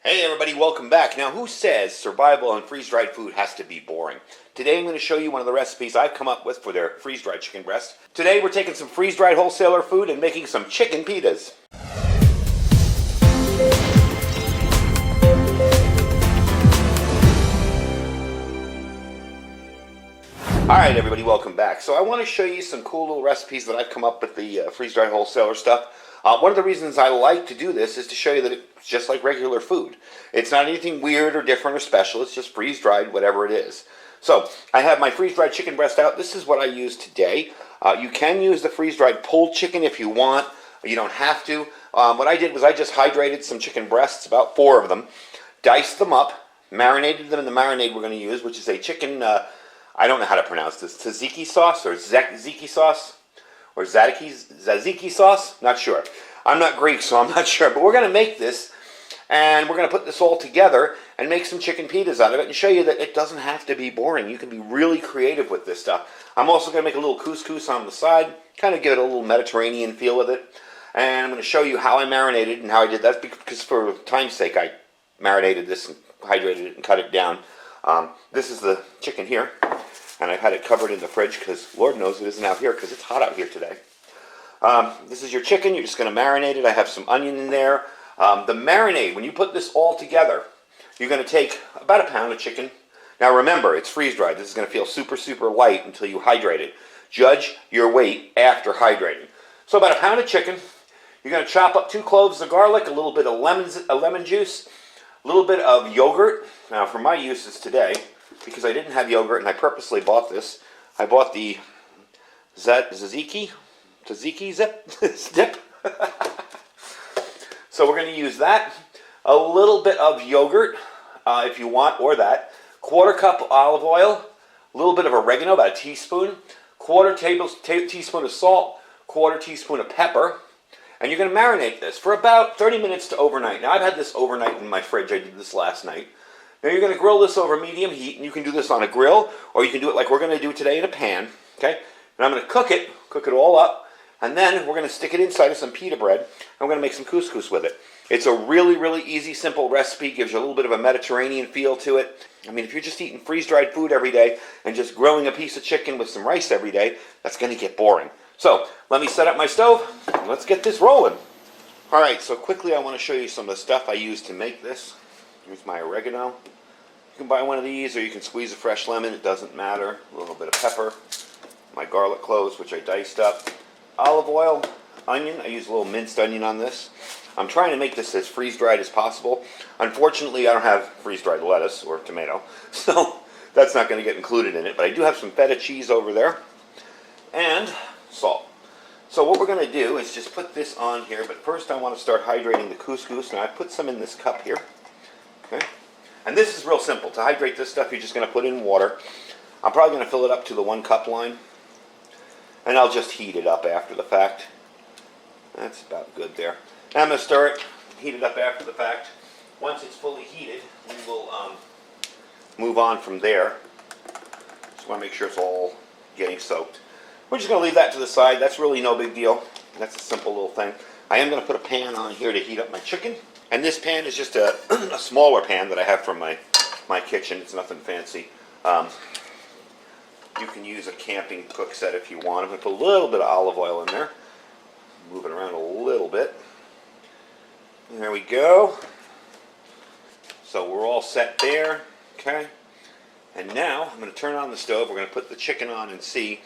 Hey everybody, welcome back. Now, who says survival on freeze-dried food has to be boring? Today I'm going to show you one of the recipes I've come up with for their freeze-dried chicken breast. Today we're taking some freeze-dried wholesaler food and making some chicken pitas. Alright everybody, welcome back. So I want to show you some cool little recipes that I've come up with the freeze-dried wholesaler stuff. One of the reasons I like to do this is to show you that it's just like regular food. It's not anything weird or different or special. It's just freeze-dried, whatever it is. So I have my freeze-dried chicken breast out. This is what I use today. You can use the freeze-dried pulled chicken if you want. You don't have to. What I did was I just hydrated some chicken breasts, about 4 of them, diced them up, marinated them in the marinade we're going to use, which is a chicken, I don't know how to pronounce this, tzatziki sauce or tzatziki sauce. Or tzatziki sauce? Not sure. I'm not Greek, so I'm not sure. But we're going to make this, and we're going to put this all together and make some chicken pitas out of it and show you that it doesn't have to be boring. You can be really creative with this stuff. I'm also going to make a little couscous on the side, kind of give it a little Mediterranean feel with it. And I'm going to show you how I marinated and how I did that, because for time's sake I marinated this and hydrated it and cut it down. This is the chicken here. And I've had it covered in the fridge because Lord knows it isn't out here because it's hot out here today. This is your chicken. You're just going to marinate it. I have some onion in there. The marinade, when you put this all together, you're going to take about a pound of chicken. Now remember, it's freeze-dried. This is going to feel super, super light until you hydrate it. Judge your weight after hydrating. So about a pound of chicken. You're going to chop up 2 cloves of garlic, a little bit of lemon juice, a little bit of yogurt. Now for my uses today, because I didn't have yogurt and I purposely bought this, I bought the tzatziki dip. So we're going to use that. A little bit of yogurt, if you want, or that. 1/4 cup olive oil, a little bit of oregano, about a teaspoon, 1/4 teaspoon of salt, 1/4 teaspoon of pepper, and you're going to marinate this for about 30 minutes to overnight. Now I've had this overnight in my fridge. I did this last night. Now you're going to grill this over medium heat, and you can do this on a grill, or you can do it like we're going to do today in a pan, okay? And I'm going to cook it all up, and then we're going to stick it inside of some pita bread, and we're going to make some couscous with it. It's a really, really easy, simple recipe, gives you a little bit of a Mediterranean feel to it. I mean, if you're just eating freeze-dried food every day and just grilling a piece of chicken with some rice every day, that's going to get boring. So, let me set up my stove, and let's get this rolling. Alright, so quickly I want to show you some of the stuff I use to make this. Here's my oregano. You can buy one of these, or you can squeeze a fresh lemon. It doesn't matter. A little bit of pepper. My garlic cloves, which I diced up. Olive oil. Onion. I use a little minced onion on this. I'm trying to make this as freeze-dried as possible. Unfortunately, I don't have freeze-dried lettuce or tomato, so that's not going to get included in it. But I do have some feta cheese over there. And salt. So what we're going to do is just put this on here. But first I want to start hydrating the couscous. Now I put some in this cup here. Okay. And this is real simple. To hydrate this stuff, you're just going to put in water. I'm probably going to fill it up to the 1 cup line. And I'll just heat it up after the fact. That's about good there. Now I'm going to stir it, heat it up after the fact. Once it's fully heated, we will move on from there. Just want to make sure it's all getting soaked. We're just going to leave that to the side. That's really no big deal. That's a simple little thing. I am going to put a pan on here to heat up my chicken. And this pan is just a smaller pan that I have from my kitchen. It's nothing fancy. You can use a camping cook set if you want. I'm going to put a little bit of olive oil in there. Move it around a little bit. There we go. So we're all set there. Okay. And now I'm going to turn on the stove. We're going to put the chicken on and see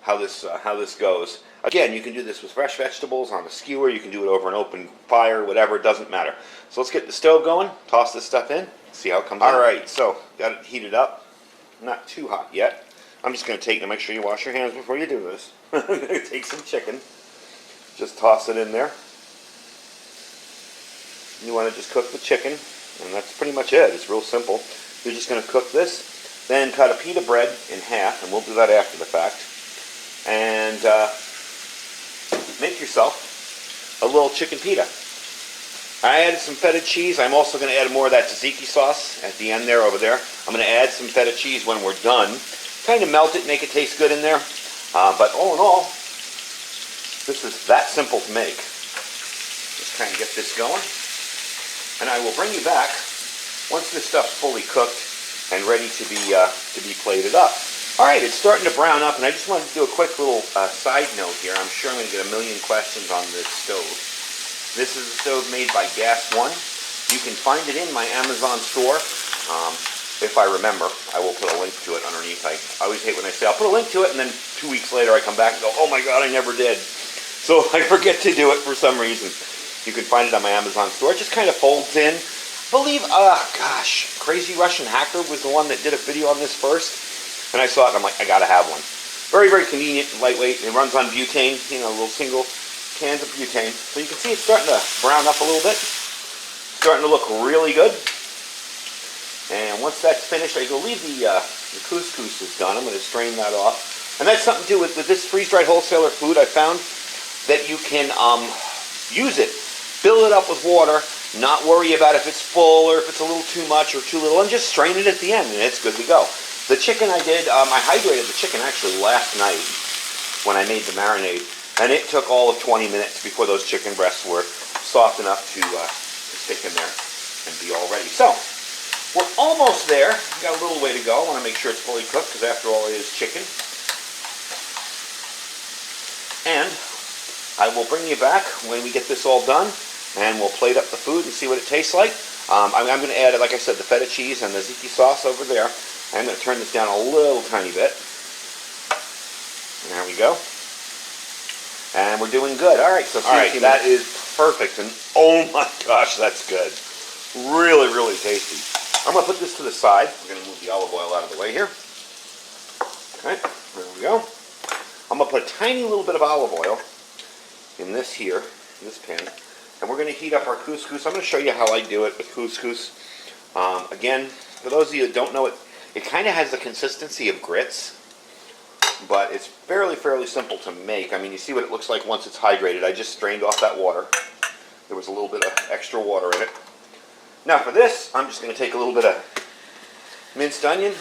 how this goes. Again, you can do this with fresh vegetables on a skewer. You can do it over an open fire, whatever. It doesn't matter. So let's get the stove going. Toss this stuff in. See how it comes out. All right. So got it heated up. Not too hot yet. I'm just going to take, and make sure you wash your hands before you do this. I'm going to take some chicken. Just toss it in there. You want to just cook the chicken, and that's pretty much it. It's real simple. You're just going to cook this, then cut a pita bread in half, and we'll do that after the fact. And make yourself a little chicken pita. I added some feta cheese. I'm also going to add more of that tzatziki sauce at the end there, over there. I'm going to add some feta cheese when we're done. Kind of melt it, make it taste good in there. But all in all, this is that simple to make. Just kind of get this going. and I will bring you back once this stuff's fully cooked and ready to be plated up. All right, it's starting to brown up, and I just wanted to do a quick little side note here. I'm sure I'm going to get a million questions on this stove. This is a stove made by Gas One. You can find it in my Amazon store. If I remember, I will put a link to it underneath. I always hate when I say I'll put a link to it, and then 2 weeks later I come back and go, oh my God, I never did. So I forget to do it for some reason. You can find it on my Amazon store. It just kind of folds in. Crazy Russian Hacker was the one that did a video on this first, and I saw it and I'm like, I gotta have one. Very, very convenient and lightweight. It runs on butane, little single cans of butane. So you can see it's starting to brown up a little bit. Starting to look really good. And once that's finished, I believe the couscous is done. I'm going to strain that off. And that's something too with this freeze-dried wholesaler food. I found that you can use it, fill it up with water, not worry about if it's full or if it's a little too much or too little, and just strain it at the end, and it's good to go. The chicken I did, I hydrated the chicken actually last night when I made the marinade, and it took all of 20 minutes before those chicken breasts were soft enough to stick in there and be all ready. So we're almost there. We've got a little way to go. I want to make sure it's fully cooked because after all it is chicken. And I will bring you back when we get this all done, and we'll plate up the food and see what it tastes like. I'm going to add, like I said, the feta cheese and the tzatziki sauce over there. I'm going to turn this down a little tiny bit. There we go. And we're doing good. All right, so that is perfect. And oh my gosh, that's good. Really, really tasty. I'm going to put this to the side. We're going to move the olive oil out of the way here. Okay, there we go. I'm going to put a tiny little bit of olive oil in this pan. And we're going to heat up our couscous. I'm going to show you how I do it with couscous. Again, for those of you that don't know it, it kind of has the consistency of grits, but it's fairly simple to make. I mean, you see what it looks like once it's hydrated. I just strained off that water. There was a little bit of extra water in it. Now for this, I'm just going to take a little bit of minced onion,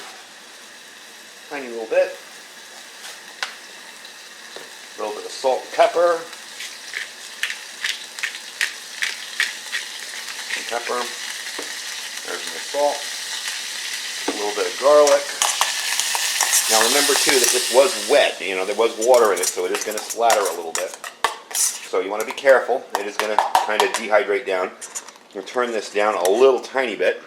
tiny little bit, a little bit of salt and pepper, there's my salt, a little bit of garlic. Now remember too that this was wet, there was water in it, so it is going to splatter a little bit. So you want to be careful. It is going to kind of dehydrate down. I'm going to turn this down a little tiny bit.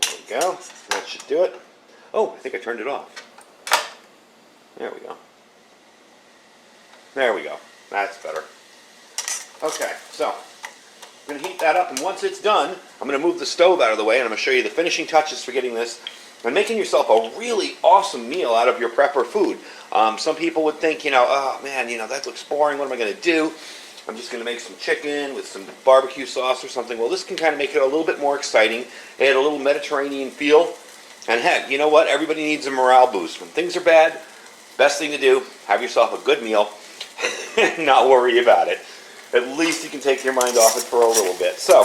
There we go. That should do it. Oh, I think I turned it off. There we go. There we go. That's better. Okay, so I'm going to heat that up, and once it's done, I'm going to move the stove out of the way, and I'm going to show you the finishing touches for getting this and making yourself a really awesome meal out of your prepper food. Some people would think, oh man, that looks boring. What am I going to do? I'm just going to make some chicken with some barbecue sauce or something. Well, this can kind of make it a little bit more exciting, add a little Mediterranean feel. And heck, you know what? Everybody needs a morale boost. When things are bad, best thing to do, have yourself a good meal and not worry about it. At least you can take your mind off it for a little bit. So,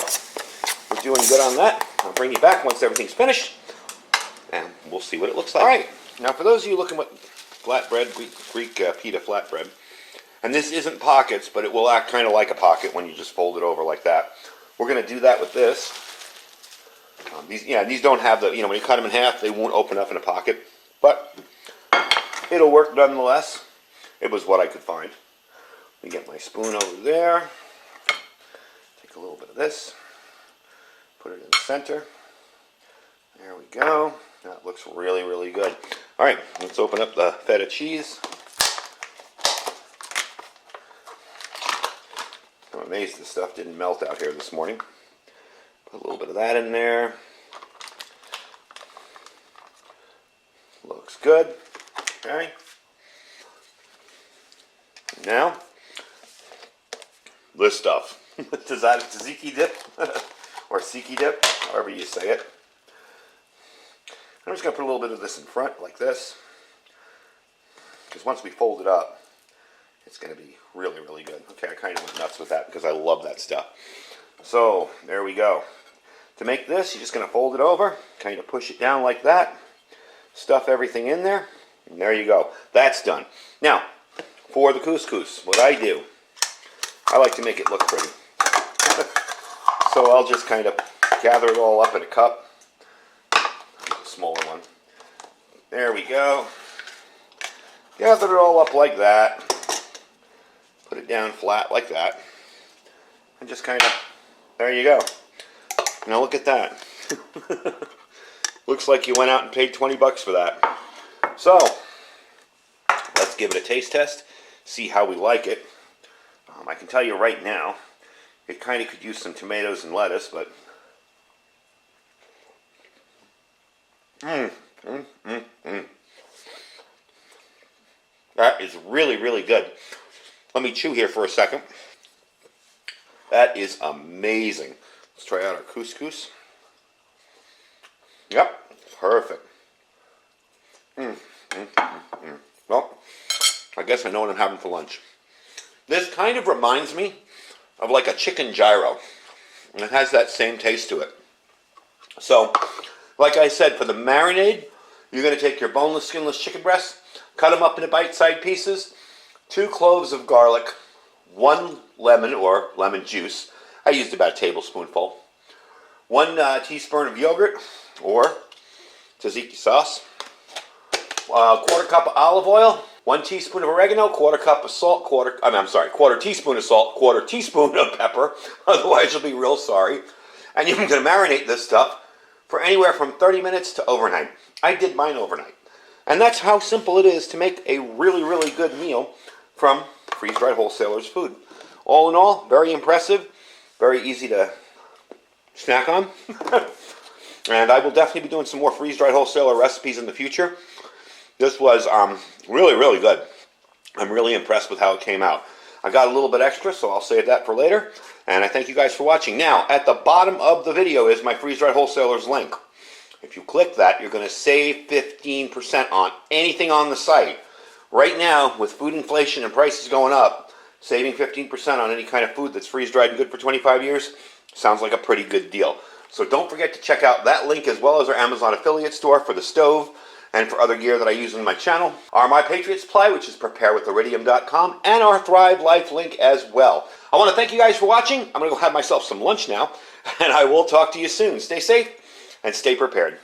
we're doing good on that. I'll bring you back once everything's finished, and we'll see what it looks like. All right, now for those of you looking at flatbread, Greek Pita flatbread, and this isn't pockets, but it will act kind of like a pocket when you just fold it over like that. We're going to do that with this. These don't have the, when you cut them in half, they won't open up in a pocket, but it'll work nonetheless. It was what I could find. Let me get my spoon over there. Take a little bit of this. Put it in the center. There we go. That looks really, really good. All right, let's open up the feta cheese. I'm amazed this stuff didn't melt out here this morning. Put a little bit of that in there. Looks good. Okay. Now, this stuff. Is that tzatziki dip? Or siki dip, however you say it. I'm just going to put a little bit of this in front, like this. Because once we fold it up, it's going to be really, really good. Okay, I kind of went nuts with that because I love that stuff. So, there we go. To make this, you're just going to fold it over, kind of push it down like that, stuff everything in there, and there you go. That's done. Now, for the couscous, what I do, I like to make it look pretty. So I'll just kind of gather it all up in a cup. A smaller one. There we go. Gather it all up like that. Put it down flat like that. And just kind of, there you go. Now look at that. Looks like you went out and paid 20 bucks for that. So, let's give it a taste test. See how we like it. I can tell you right now, it kind of could use some tomatoes and lettuce, but that is really, really good. Let me chew here for a second. That is amazing. Let's try out our couscous. Yep, perfect. Well, I guess I know what I'm having for lunch. This kind of reminds me of like a chicken gyro. And it has that same taste to it. So, like I said, for the marinade, you're going to take your boneless, skinless chicken breasts, cut them up into bite-sized pieces, 2 cloves of garlic, 1 lemon or lemon juice. I used about a tablespoonful. 1 teaspoon of yogurt or tzatziki sauce. 1/4 cup of olive oil. 1 teaspoon of oregano, 1/4 cup of salt, 1/4 teaspoon of salt, 1/4 teaspoon of pepper. Otherwise, you'll be real sorry. And you're going to marinate this stuff for anywhere from 30 minutes to overnight. I did mine overnight. And that's how simple it is to make a really, really good meal from freeze-dried Wholesalers food. All in all, very impressive, very easy to snack on. And I will definitely be doing some more freeze-dried Wholesaler recipes in the future. This was really, really good. I'm really impressed with how it came out. I got a little bit extra, so I'll save that for later. And I thank you guys for watching. Now, at the bottom of the video is my freeze-dried Wholesalers link. If you click that, you're going to save 15% on anything on the site. Right now, with food inflation and prices going up, saving 15% on any kind of food that's freeze-dried and good for 25 years sounds like a pretty good deal. So don't forget to check out that link as well as our Amazon affiliate store for the stove and for other gear that I use on my channel. Our My Patriot Supply, which is preparewithiridium.com, and our Thrive Life link as well. I want to thank you guys for watching. I'm going to go have myself some lunch now, and I will talk to you soon. Stay safe and stay prepared.